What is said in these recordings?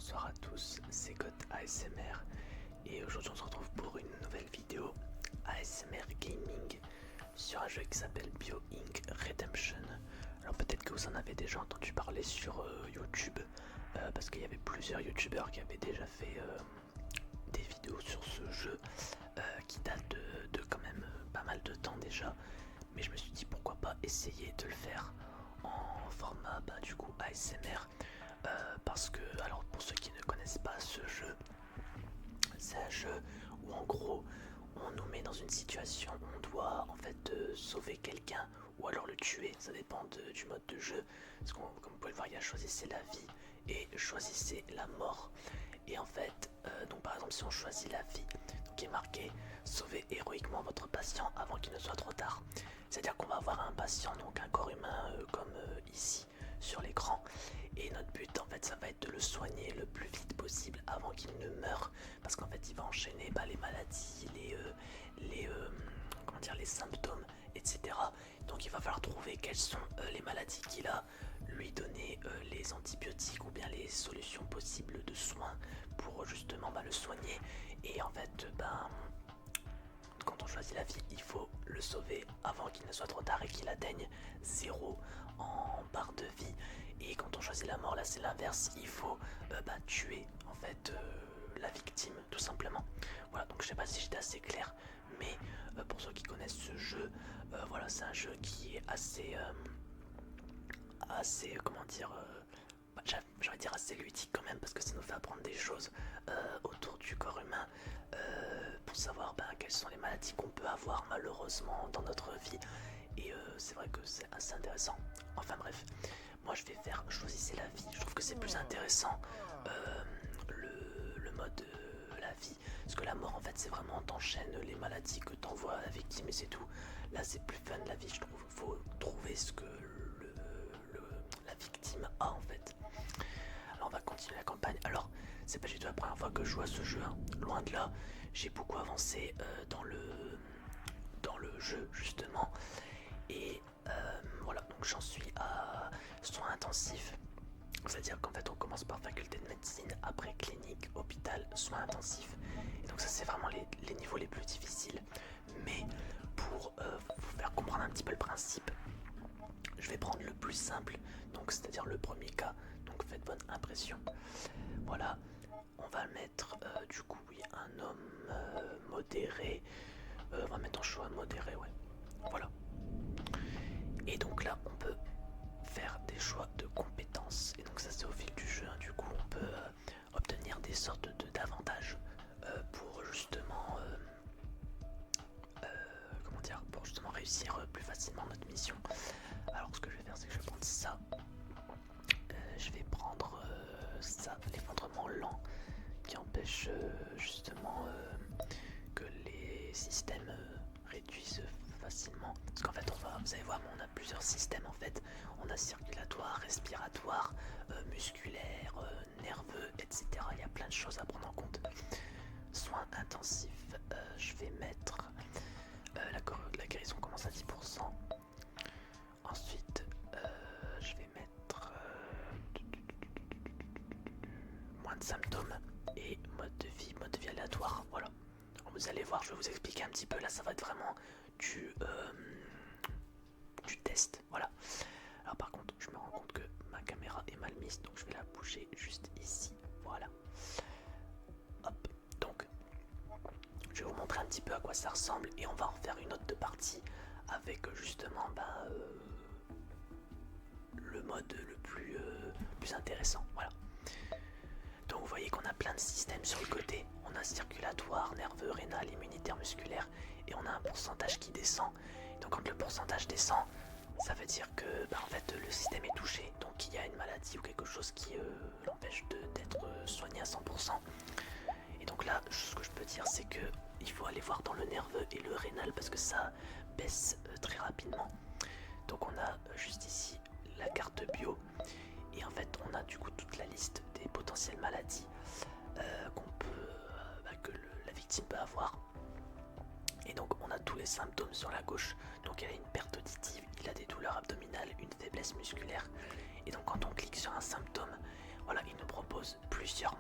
bonsoir à tous, c'est God ASMR et aujourd'hui on se retrouve pour une nouvelle vidéo ASMR Gaming sur un jeu qui s'appelle BioInk Redemption. Alors peut-être que vous en avez déjà entendu parler sur YouTube parce qu'il y avait plusieurs youtubeurs qui avaient déjà fait des vidéos sur ce jeu qui date de quand même pas mal de temps déjà, mais je me suis dit pourquoi pas essayer de le faire en format du coup ASMR. Parce que, alors pour ceux qui ne connaissent pas ce jeu, c'est un jeu où en gros on nous met dans une situation où on doit en fait sauver quelqu'un ou alors le tuer, ça dépend du mode de jeu. Parce que comme vous pouvez le voir, il y a choisissez la vie et choisissez la mort. Et en fait, donc par exemple si on choisit la vie, donc il est marqué sauver héroïquement votre patient avant qu'il ne soit trop tard. C'est-à-dire qu'on va avoir un patient, donc un corps humain comme ici sur l'écran, et notre but en fait ça va être de le soigner le plus vite possible avant qu'il ne meure, parce qu'en fait il va enchaîner les maladies, comment dire, les symptômes, etc. Donc il va falloir trouver quelles sont les maladies qu'il a, lui donner les antibiotiques ou bien les solutions possibles de soins pour justement le soigner. Et en fait quand on choisit la vie, il faut le sauver avant qu'il ne soit trop tard et qu'il atteigne 0 en barre de vie. Et quand on choisit la mort, là c'est l'inverse, il faut tuer en fait la victime tout simplement. Voilà, donc je sais pas si j'étais assez clair, mais pour ceux qui connaissent ce jeu, voilà, c'est un jeu qui est assez comment dire, j'aurais dire assez ludique quand même, parce que ça nous fait apprendre des choses autour du corps humain, pour savoir quelles sont les maladies qu'on peut avoir malheureusement dans notre vie. Et c'est vrai que c'est assez intéressant. Enfin bref, moi je vais faire choisissez la vie. Je trouve que c'est plus intéressant le mode la vie, parce que la mort en fait c'est vraiment t'enchaînes les maladies que t'envoies à la victime et c'est tout. Là c'est plus fun la vie, je trouve. Faut trouver ce que la victime a en fait. Alors on va continuer la campagne. Alors c'est pas du tout la première fois que je joue à ce jeu, hein. Loin de là, j'ai beaucoup avancé dans le jeu justement. Et voilà, donc j'en suis à soins intensifs. C'est-à-dire qu'en fait on commence par faculté de médecine, après clinique, hôpital, soins intensifs. Et donc ça c'est vraiment les niveaux les plus difficiles. Mais pour vous faire comprendre un petit peu le principe, je vais prendre le plus simple, donc c'est-à-dire le premier cas. Donc faites bonne impression. Voilà, on va mettre du coup oui un homme modéré. On va mettre en choix modéré, ouais. Voilà. Et donc là on peut faire des choix de compétences. Et donc ça c'est au fil du jeu, hein. Du coup on peut obtenir des sortes d'avantages pour justement comment dire, pour justement réussir plus facilement notre mission. Alors ce que je vais faire c'est que je vais prendre ça. Je vais prendre ça, l'effondrement lent, qui empêche justement que les systèmes réduisent facilement. Parce qu'en fait vous allez voir, on a plusieurs systèmes en fait. On a circulatoire, respiratoire, musculaire, nerveux, etc. Il y a plein de choses à prendre en compte. Soins intensifs, je vais mettre la guérison commence à 10%. Ensuite je vais mettre moins de symptômes et mode de vie aléatoire. Voilà. Vous allez voir, je vais vous expliquer un petit peu. Là ça va être vraiment du test. Voilà. Alors par contre je me rends compte que ma caméra est mal mise, donc je vais la bouger juste ici. Voilà. Hop. Donc je vais vous montrer un petit peu à quoi ça ressemble et on va en faire une autre partie avec justement le mode le plus intéressant. Voilà. Donc vous voyez qu'on a plein de systèmes sur le côté. On a circulatoire, nerveux, rénal, immunitaire, musculaire, et on a un pourcentage qui descend. Donc quand le pourcentage descend, ça veut dire que en fait le système est touché, donc il y a une maladie ou quelque chose qui l'empêche d'être soigné à 100%. Et donc là ce que je peux dire c'est que il faut aller voir dans le nerveux et le rénal parce que ça baisse très rapidement. Donc on a juste ici la carte bio, et en fait on a du coup toute la liste des potentielles maladies que la victime peut avoir. Et donc on a tous les symptômes sur la gauche. Donc il a une perte auditive, il a des douleurs abdominales, une faiblesse musculaire. Et donc quand on clique sur un symptôme, voilà, il nous propose plusieurs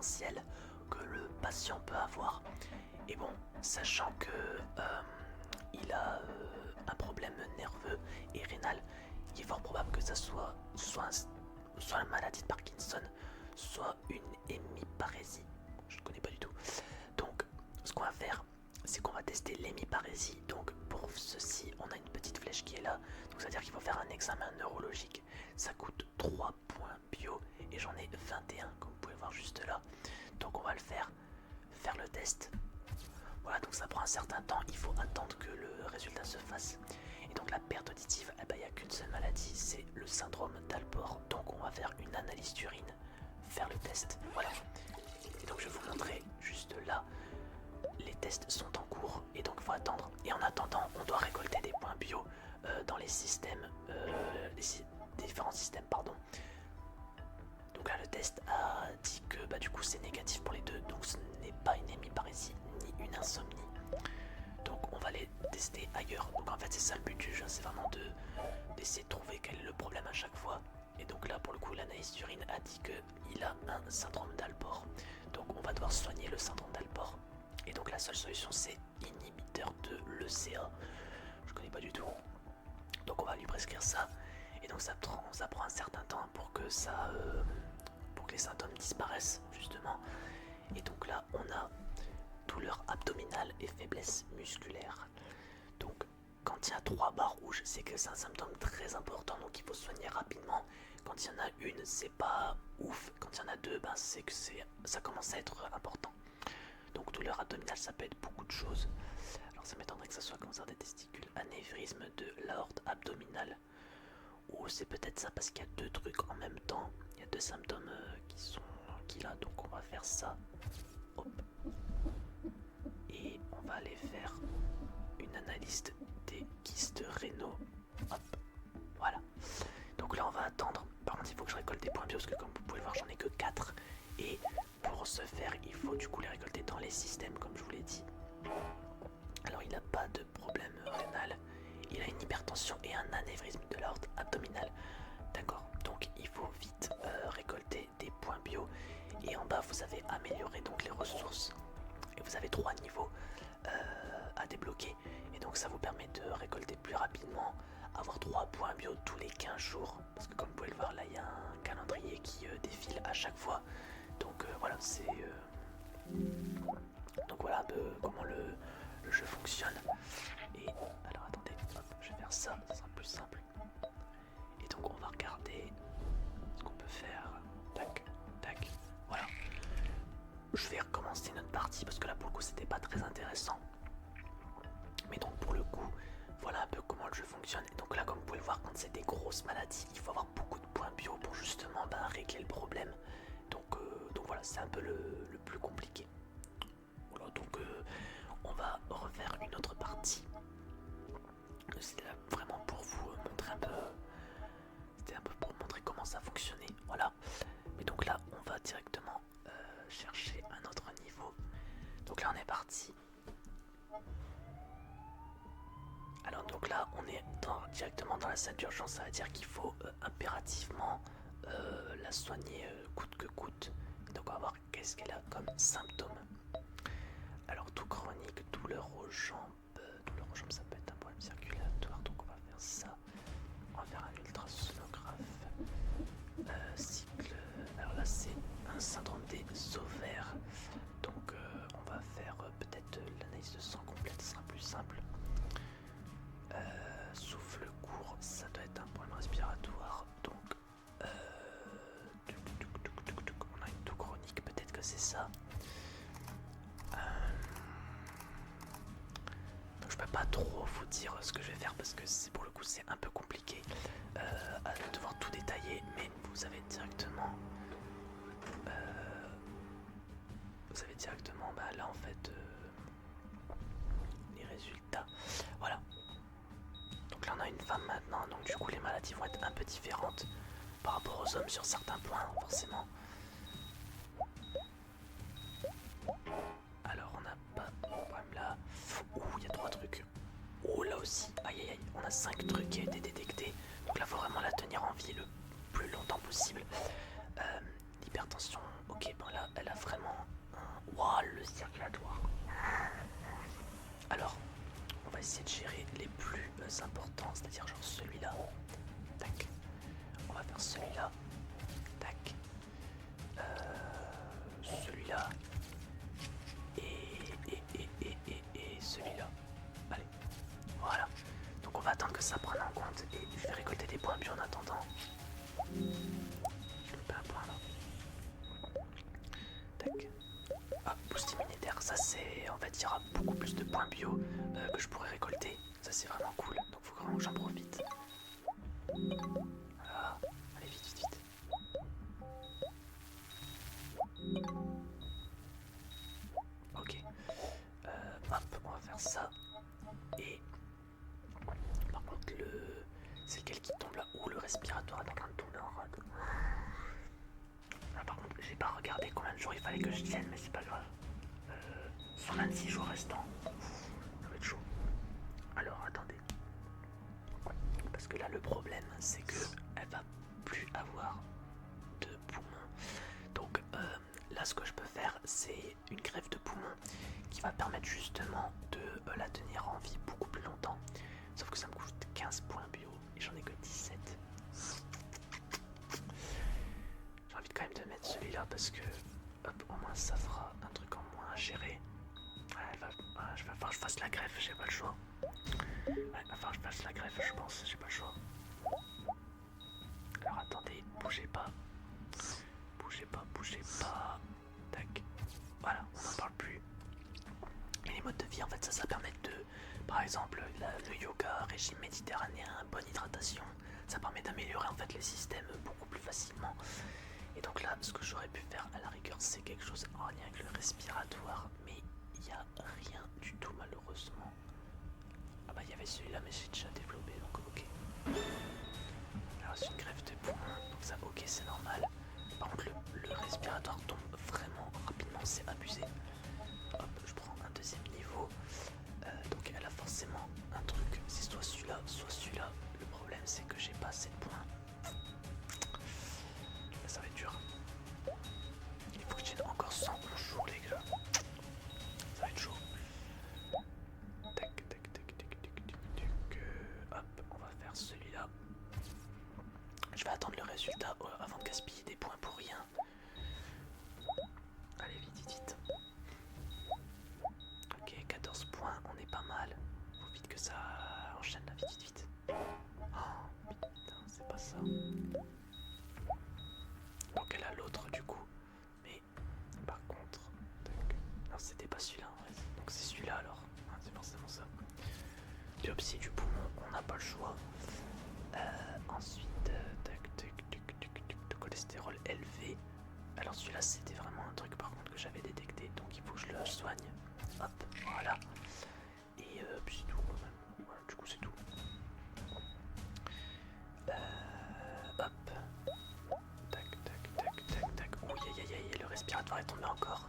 potentiels que le patient peut avoir. Et bon, sachant que il a un problème nerveux et rénal, il est fort probable que ça soit soit la maladie de Parkinson, soit une hémiparésie. Je ne connais pas du tout. Donc, ce qu'on va faire, c'est qu'on va tester l'hémiparésie. Donc, pour ceci, on a une petite flèche qui est là. Donc, c'est-à-dire qu'il faut faire un examen neurologique. Ça coûte 3 points bio et j'en ai 21, comme vous pouvez voir juste là. Donc, on va le faire le test. Voilà, donc ça prend un certain temps. Il faut attendre que le résultat se fasse. Et donc, la perte auditive, il n'y a qu'une seule maladie, c'est le syndrome d'Alport. Donc, on va faire une analyse d'urine, faire le test. Voilà. Et donc, je vais vous montrer juste là. Les tests sont en cours et donc il faut attendre. Et en attendant, on doit récolter des points bio dans les systèmes, différents systèmes, pardon. Donc là, le test a dit que du coup c'est négatif pour les deux, donc ce n'est pas une hémiparésie ni une insomnie. Donc on va les tester ailleurs. Donc en fait c'est ça le but du jeu, c'est vraiment d'essayer de trouver quel est le problème à chaque fois. Et donc là pour le coup l'analyse d'urine a dit qu'il a un syndrome d'Alport. Donc on va devoir soigner le syndrome d'Alport. Et donc la seule solution c'est inhibiteur de l'ECA. Je connais pas du tout. Donc on va lui prescrire ça. Et donc ça prend un certain temps pour que pour que les symptômes disparaissent justement. Et donc là on a douleur abdominale et faiblesse musculaire. Donc quand il y a 3 barres rouges, c'est que c'est un symptôme très important, donc il faut soigner rapidement. Quand il y en a une, c'est pas ouf. Quand il y en a 2, c'est que ça commence à être important. Donc douleur abdominale, ça peut être beaucoup de choses. Alors ça m'étonnerait que ça soit cancer des testicules, anévrisme de l'aorte abdominale. Ou c'est peut-être ça parce qu'il y a 2 trucs en même temps. Il y a 2 symptômes qu'il a, donc on va faire ça. Hop. Et on va aller faire une analyse des kystes rénaux. Hop. Voilà. Donc là on va attendre. Par contre il faut que je récolte des points bio parce que comme vous pouvez voir j'en ai que 4. Et pour ce faire il faut du coup les récolter dans les systèmes comme je vous l'ai dit. Alors il n'a pas de problème rénal. Il a une hypertension et un anévrisme de l'aorte abdominale. D'accord, donc il faut vite récolter des points bio. Et en bas vous avez amélioré donc les ressources. Et vous avez 3 niveaux à débloquer. Et donc ça vous permet de récolter plus rapidement, avoir 3 points bio tous les 15 jours. Parce que comme vous pouvez le voir là il y a un calendrier qui défile à chaque fois. Donc voilà, c'est... Donc voilà un peu comment le jeu fonctionne. Et alors attendez, hop, je vais faire ça, ça sera plus simple. Et donc on va regarder ce qu'on peut faire. Tac, tac, voilà. Je vais recommencer notre partie parce que là pour le coup c'était pas très intéressant. Mais donc pour le coup, voilà un peu comment le jeu fonctionne. Et donc là comme vous pouvez le voir, quand c'est des grosses maladies, il faut avoir beaucoup de points bio pour justement régler le problème. Donc voilà, c'est un peu le plus compliqué. Voilà, donc on va refaire une autre partie. C'était vraiment pour vous montrer un peu. C'était un peu pour montrer comment ça fonctionnait. Voilà. Mais donc là, on va directement chercher un autre niveau. Donc là, on est parti. Alors donc là, on est directement dans la salle d'urgence. Ça veut dire qu'il faut impérativement la soigner coûte que coûte. Donc on va voir qu'est-ce qu'elle a comme symptômes. Alors tout chronique, douleur aux jambes. Douleur aux jambes, ça peut être un problème circulatoire. Donc on va faire ça. On va faire un ultrasonographe. Cycle. Alors là c'est un syndrome des ovaires. Donc on va faire peut-être l'analyse de sang complète, ce sera plus simple. Souffle court, ça doit être un problème respiratoire. Donc on a une toux chronique, peut-être que c'est ça. Donc je peux pas trop vous dire ce que je vais faire parce que pour le coup c'est un peu compliqué à devoir tout détailler, mais vous avez directement là en fait les résultats. Voilà. Donc là on a une femme maintenant, donc du coup les maladies vont être un peu différentes par rapport aux hommes sur certains points forcément. Alors on n'a pas de problème là. Ouh, il y a 3 trucs. Oh là aussi, aïe aïe aïe, on a 5 trucs qui ont été détectés. Donc là faut vraiment la tenir en vie le plus longtemps possible. L'hypertension, ok, bon là elle a vraiment circulatoire. Alors, on va essayer de gérer les plus importants, c'est-à-dire genre celui-là. Tac. On va faire celui-là. Tac. Celui-là. Et celui-là. Allez. Voilà. Donc on va attendre que ça prenne en compte et je vais récolter des points bio en attendant. Je loupé un point là. Tac. Ah, boost immunitaire, ça c'est, on va dire, beaucoup plus de points bio que je pourrais récolter. Ça c'est vraiment cool, donc faut vraiment que j'en profite. Voilà, allez vite, vite, vite. Ok, hop, on va faire ça. Et par contre, c'est lequel qui tombe là? Ouh, le respiratoire est en train de tomber en rade. Là, par contre, j'ai pas regardé combien de jours il fallait que je tienne, mais c'est pas grave. 126 jours restants. Ça va être chaud. Alors, attendez. Parce que là, le problème, c'est que elle va plus avoir de poumons. Donc là, ce que je peux faire, c'est une greffe de poumons qui va permettre justement de la tenir en vie beaucoup plus longtemps. Sauf que ça me coûte 15 points bio et j'en ai que 17. J'ai envie quand même de mettre celui-là parce que hop, au moins ça fera un truc en moins à gérer. Ouais, je vais falloir que je fasse la greffe, j'ai pas le choix. Ouais, va falloir que je fasse la greffe, je pense, j'ai pas le choix. Alors attendez, bougez pas. Bougez pas, bougez pas. Tac. Voilà, on n'en parle plus. Et les modes de vie, en fait, ça permet de, par exemple, le yoga, régime méditerranéen, bonne hydratation, ça permet d'améliorer en fait les systèmes beaucoup plus facilement. Et donc là, ce que j'aurais pu faire à la rigueur, c'est quelque chose en lien avec le respiratoire, mais il n'y a rien du tout malheureusement. Ah bah il y avait celui-là, mais j'ai déjà développé, donc ok. Alors c'est une greffe de poumon, donc ça ok, c'est normal. Par contre le respiratoire tombe vraiment rapidement, c'est abusé. Hop, je prends un deuxième niveau. Donc elle a forcément un truc, c'est soit celui-là, soit celui-là. Le problème c'est que j'ai pas assez de points. Là, ça va être dur. Il faut que je tienne encore 111 jours les gars. Ça va être chaud. Tac, tac, tac, tac, tac, tac, tac. Hop, on va faire celui-là. Je vais attendre le résultat avant de gaspiller des points pour rien. Allez, vite, vite, vite. Ok, 14 points, on est pas mal. Faut vite que ça enchaîne là, vite, vite, vite. Oh, putain, c'est pas ça. Donc elle a l'autre du coup. Mais par contre... Tac. Non, c'était pas celui-là en vrai. Donc c'est celui-là alors. Ah, c'est forcément ça. Biopsie du poumon, on n'a pas le choix. Ensuite, tac, tac, tac, tac, tac, de cholestérol élevé. Alors celui-là c'était vraiment un truc par contre que j'avais détecté, donc il faut que je le soigne. Hop, voilà. Et puis c'est tout quand même. Voilà, du coup c'est tout. Hop. Tac, tac, tac, tac, tac. Ouh, aïe, le respiratoire est tombé encore.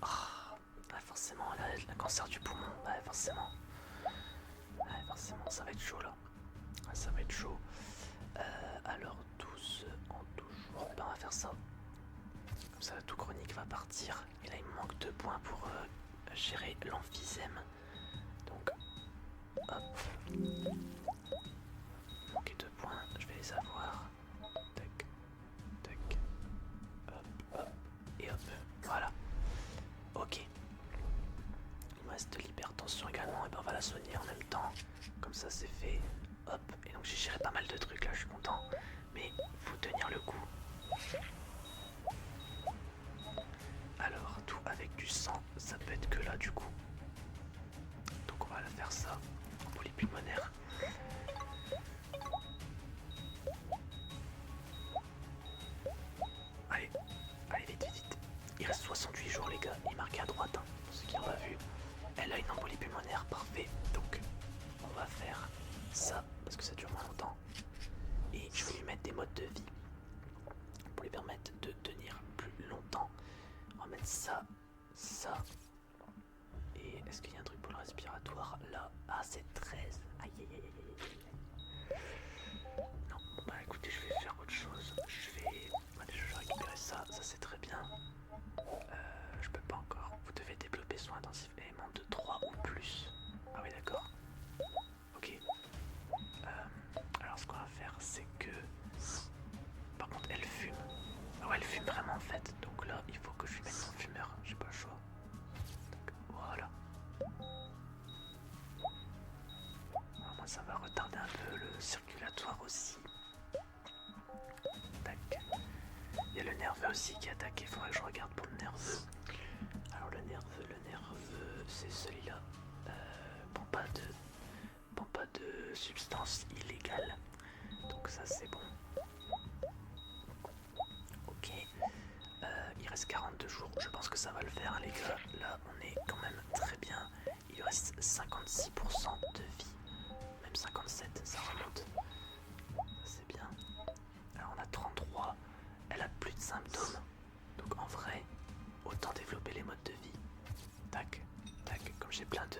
Oh, ah, forcément, là, le cancer du poumon, ouais, forcément. Ouais, forcément, ça va être chaud là. Ouais, ça va être chaud. Alors 12 en 12 jours, ben, on va faire ça. Comme ça, tout chronique va partir. Et là, il me manque 2 points pour gérer l'emphysème. Donc, hop. Il me manquait 2 points, je vais les avoir. Tac, tac. Hop, hop. Et hop. Voilà. Ok. Il me reste de l'hypertension également. Et ben, on va la soigner en même temps. Comme ça, c'est fait. Hop. Et donc, j'ai géré pas mal de trucs là, je suis content. Mais faut tenir le coup. Alors, tout avec du sang, ça peut être que là du coup. Donc on va la faire ça, embolie pulmonaire. Allez, allez vite, vite, vite. Il reste 68 jours les gars, il est marqué à droite, hein, pour ceux qui l'ont pas vu. Elle a une embolie pulmonaire, parfait. Donc on va faire ça, parce que ça dure moins longtemps. Et je vais lui mettre des modes de vie, pour lui permettre de tenir plus longtemps. On va mettre ça, ça. Et est-ce qu'il y a un truc pour le respiratoire là? Ah, c'est 13. Aïe aïe aïe aïe. Non, bon bah écoutez, je vais faire autre chose. Je vais. Bah, déjà, je vais récupérer ça, ça c'est très bien. Je peux pas encore. il fume vraiment en fait. Donc là, il faut que je lui mette mon fumeur. J'ai pas le choix. Donc, voilà. Alors, moi, ça va retarder un peu le circulatoire aussi. Tac. Il y a le nerveux aussi qui attaque. Il faudrait que je regarde pour le nerveux. Alors le nerveux, c'est celui-là. Pas de substance illégale. Donc ça c'est bon. Ok. Il reste 42 jours. Je pense que ça va le faire hein, les gars. Là on est quand même très bien. Il reste 56% de vie. Même 57, ça remonte. Ça c'est bien. Alors on a 33. Elle a plus de symptômes. Donc en vrai, autant développer les modes de vie. Tac, tac. Comme j'ai plein de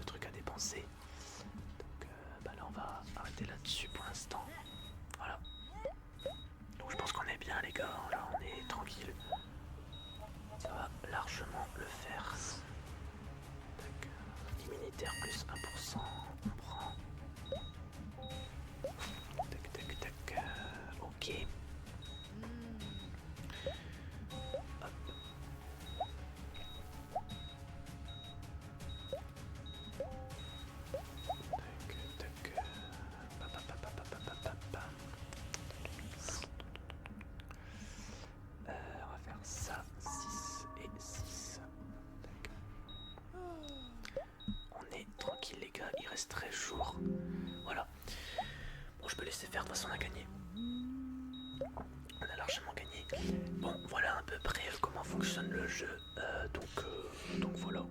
trucs à dépenser. Donc bah là on va arrêter là-dessus pour l'instant. Voilà. Donc je pense qu'on est bien les gars. Là on est tranquille. Ça va largement le faire. Tac. Immunitaire plus 1%. On prend. Tac tac tac. Ok. Tranquille les gars, il reste 13 jours. Voilà. Bon, je peux laisser faire, de toute façon on a gagné. On a largement gagné. Bon, voilà à peu près comment fonctionne le jeu. Donc voilà.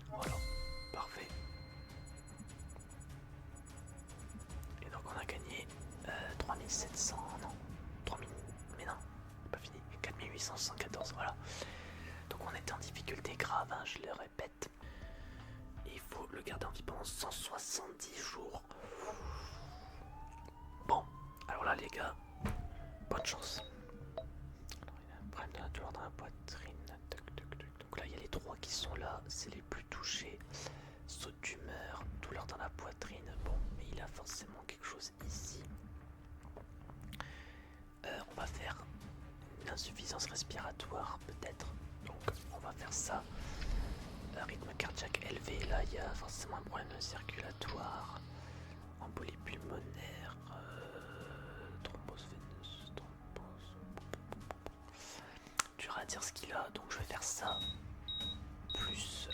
Voilà, parfait. Et donc on a gagné 3700, non, 3000, mais non, pas fini, 4814, voilà. Donc on était en difficulté grave, hein, je le répète. Et il faut le garder en vie pendant 170 jours. Bon, alors là les gars, bonne chance. Alors il y a un problème de la douleur dans la poitrine. Donc là il y a les 3 qui sont là, c'est les plus touchés. Saut d'humeur, douleur dans la poitrine. Bon, mais il a forcément quelque chose ici. On va faire une insuffisance respiratoire peut-être. Donc on va faire ça. Rythme cardiaque élevé, là il y a forcément un problème circulatoire. Embolie pulmonaire, thrombose veineuse, dur à dire ce qu'il a, donc je vais faire ça. Plus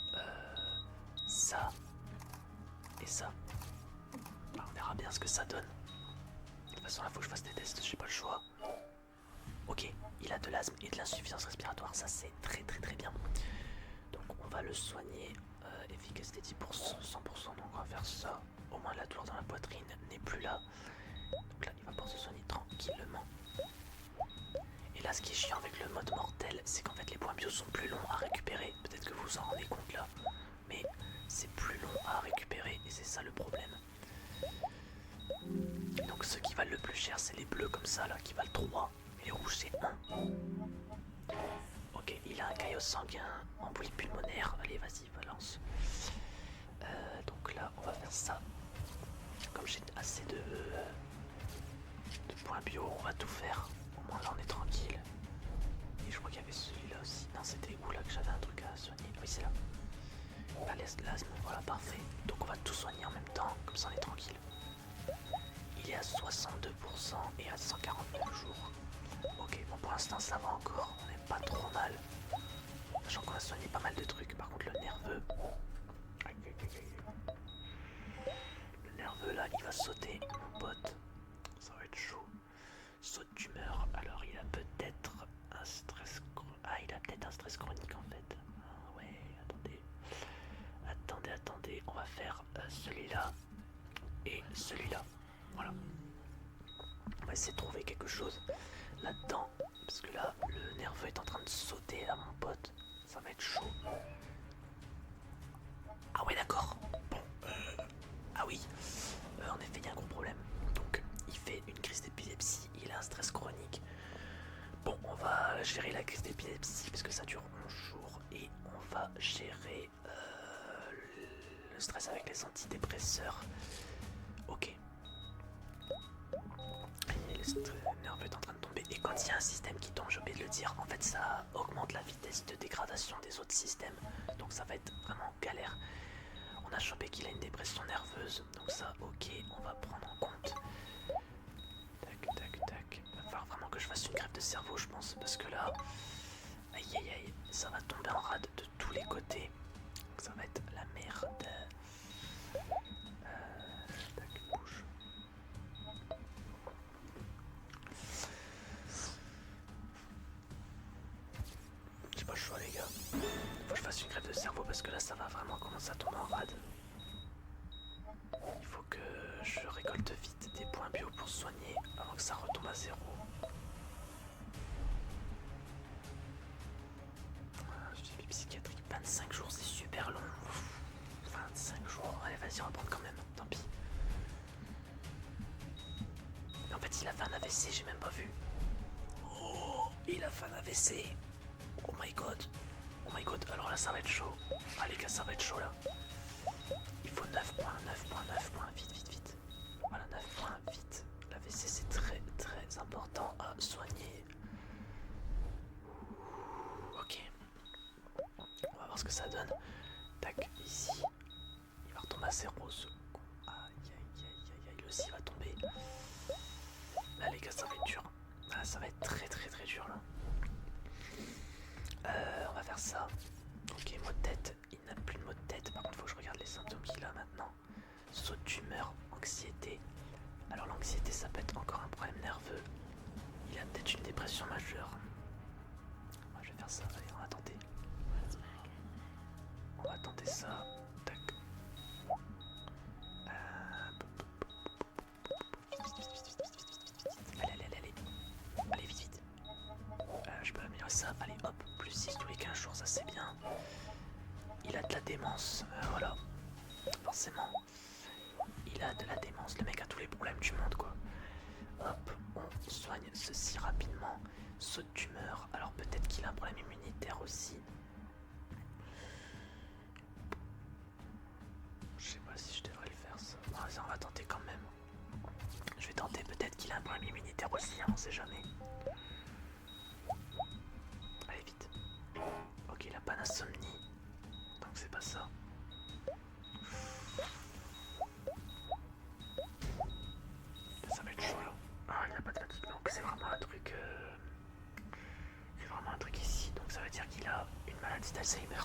ça et ça. Alors, on verra bien ce que ça donne. De toute façon là faut que je fasse des tests, j'ai pas le choix. Ok, il a de l'asthme et de l'insuffisance respiratoire, ça c'est très bien. Donc on va le soigner, efficacité 10%, 100%, donc on va faire ça. Au moins la douleur dans la poitrine n'est plus là. Donc là il va pouvoir se soigner tranquillement. Et là ce qui est chiant avec le mode mortel, c'est qu'en fait les points bio sont plus longs à récupérer. Peut-être que vous vous en rendez compte là. Mais c'est plus long à récupérer et c'est ça le problème. Donc ceux qui valent le plus cher c'est les bleus comme ça là qui valent 3. Et les rouges c'est 1. Ok, il a un caillot sanguin, embolie pulmonaire. Allez, vas-y, balance. Donc là, on va faire ça. Comme j'ai assez de points bio, on va tout faire. Au moins là, on est tranquille. Et je crois qu'il y avait celui-là aussi. Non, c'était où là que j'avais un truc à soigner? Oui, c'est là. L'asthme, voilà, parfait. Donc on va tout soigner en même temps, comme ça on est tranquille. Il est à 62% et à 149 jours. Ok, bon pour l'instant ça va encore, on n'est pas trop mal. Sachant qu'on a soigné pas mal de trucs, par contre le nerveux... Le nerveux là, il va sauter, mon pote. Ça va être chaud. Saute d'humeur, alors il a peut-être un stress... Ah, il a peut-être un stress chronique en fait. Ah, ouais, attendez, on va faire celui-là et celui-là. Voilà. On va essayer de trouver quelque chose là-dedans. Parce que là, le nerveux est en train de sauter à mon pote. Ça va être chaud. Ah ouais, d'accord. Bon. Ah oui. En effet, il y a un gros problème. Donc, il fait une crise d'épilepsie. Il a un stress chronique. Bon, on va gérer la crise d'épilepsie parce que ça dure 11 jours. Et on va gérer le stress avec avec les antidépresseurs. Ok. Et le nerveux est en train de tomber. Et quand il y a un système qui tombe, j'ai oublié de le dire, en fait ça augmente la vitesse de dégradation des autres systèmes. Donc ça va être vraiment galère. On a chopé qu'il a une dépression nerveuse. Donc ça, ok, on va prendre en compte. Tac, tac, tac. Il va falloir vraiment que je fasse une greffe de cerveau, je pense. Parce que là, aïe aïe aïe, ça va tomber en rade de tous les côtés. Donc ça va être la merde. Tac, bouge. J'ai pas le choix les gars. Faut que je fasse une greffe de cerveau parce que là ça va vraiment commencer à tomber en rade. Il faut que je récolte vite des points bio pour soigner avant que ça retombe à zéro. Suivi psychiatrique, 25 jours, c'est super long. 25 jours, allez vas-y on va prendre quand même, tant pis. En fait il a fait un AVC, j'ai même pas vu. Oh, il a fait un AVC. Oh my god. Oh my god, alors là ça va être chaud. Ah les gars ça va être chaud là. Il faut 9 points, 9 points, 9 points, vite, vite, vite. Voilà 9 points, vite. L'AVC c'est très très important à soigner. Ok. On va voir ce que ça donne. Tac, ici. Il va retomber à 0 ce coup. Aïe aïe aïe aïe aïe, le si va tomber. Là les gars ça va être dur. Ah, ça va être très très très dur là. On va faire ça. Ok, mot de tête. Il n'a plus de mot de tête. Par contre, faut que je regarde les symptômes qu'il a maintenant. Saut d'humeur, anxiété. Alors l'anxiété, ça peut être encore un problème nerveux. Il a peut-être une dépression majeure. Moi, je vais faire ça. Allez, on va tenter. On va tenter ça. Tac. Allez, allez, allez. Allez, vite, vite. Je peux améliorer ça. Allez, hop. Plus 6 tous les 15 jours, ça c'est bien. Il a de la démence. Voilà. Forcément. Il a de la démence. Le mec a tous les problèmes du monde, quoi. Hop, on soigne ceci rapidement. Saut d'humeur. Alors peut-être qu'il a un problème immunitaire aussi. Je sais pas si je devrais le faire ça. Bon, vas-y, on va tenter quand même. Je vais tenter, peut-être qu'il a un problème immunitaire aussi, hein, on sait jamais. Allez vite. Ok, il a pas d'insomnie. Donc c'est pas ça. Ça va être chaud là. Ah, il a pas de fatigue. Donc c'est vraiment un truc. C'est vraiment un truc ici. Donc ça veut dire qu'il a une maladie d'Alzheimer.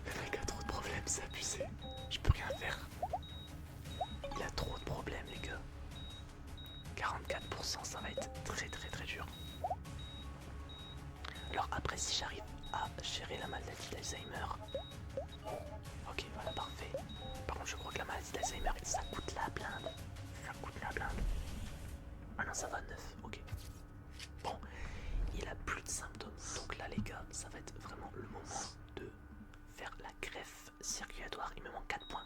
Le mec a trop de problèmes, c'est abusé. Je peux rien faire. Il a trop de problèmes, les gars. 44%, ça va être très très très dur. Alors après, si j'arrive à gérer la maladie d'Alzheimer. Ok, voilà, parfait. Par contre, je crois que la maladie d'Alzheimer, ça coûte la blinde. Ça coûte la blinde. Ah non, ça va, 9, ok. Bon, il a plus de symptômes. Donc là, les gars, ça va être vraiment le moment de faire la greffe circulatoire. Il me manque 4 points.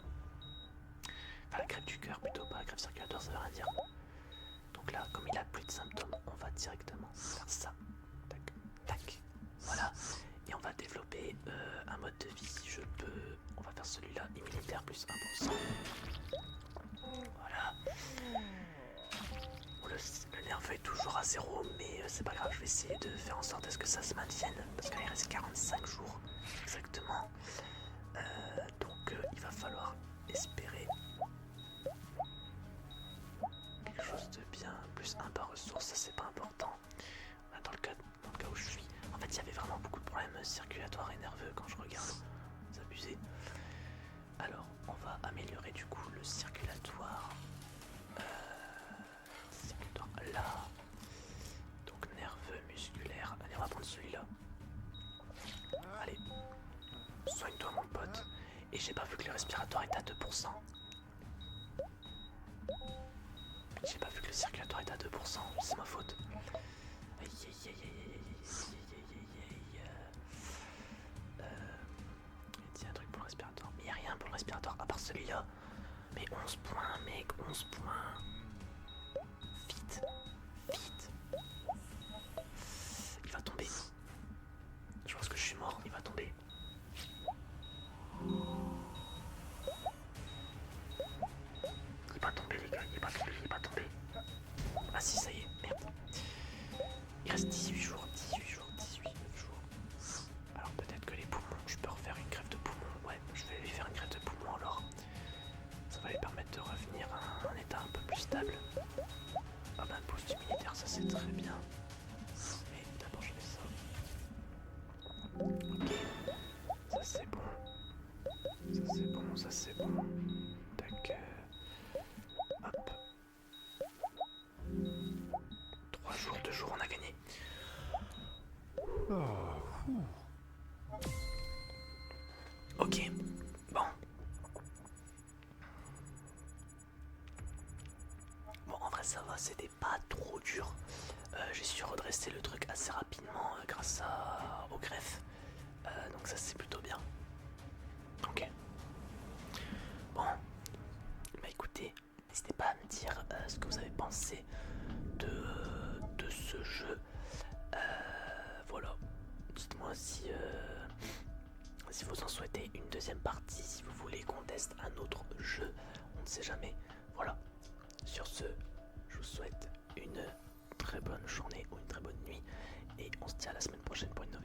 Enfin, la greffe du cœur plutôt, pas la greffe circulatoire, ça veut rien dire. Donc là, comme il a plus de symptômes, on va directement faire ça. Tac, tac. Voilà. Et on va développer un mode de vie si je peux. On va faire celui-là, immunitaire plus 1%. Voilà. Bon, le nerveux est toujours à 0, mais c'est pas grave, je vais essayer de faire en sorte à ce que ça se maintienne. Parce qu'il reste 45 jours exactement. Donc il va falloir espérer quelque chose de bien. Plus 1 par ressource, ça c'est pas important. Dans le cas où je suis. En fait, il y avait vraiment beaucoup de problèmes circulatoires et nerveux quand je regarde. C'est abusé. Alors, on va améliorer du coup le circulatoire. Circulatoire là. Donc nerveux, musculaire. Allez, on va prendre celui-là. Allez. Soigne-toi mon pote. Et j'ai pas vu que le respiratoire était à 2%. J'ai pas vu que le circulatoire était à 2%. C'est ma faute. Aïe aïe aïe aïe aïe aïe. Il y a un truc pour le respiratoire. Mais il n'y a rien pour le respiratoire à part celui-là. Mais 11 points, mec, 11 points. Vite, vite. Il va tomber. Je pense que je suis mort, il va tomber. Tac. Hop. 3 jours, 2 jours, on a gagné. Ok, bon. Bon, en vrai, ça va, c'était pas trop dur. J'ai su redresser le truc assez rapidement grâce au greffe. Donc, ça, c'est plutôt bien. Ok. Bon, bah écoutez, n'hésitez pas à me dire ce que vous avez pensé de ce jeu. Voilà. Dites-moi si vous en souhaitez une deuxième partie, si vous voulez qu'on teste un autre jeu, on ne sait jamais. Voilà. Sur ce, je vous souhaite une très bonne journée ou une très bonne nuit et on se dit à la semaine prochaine pour une nouvelle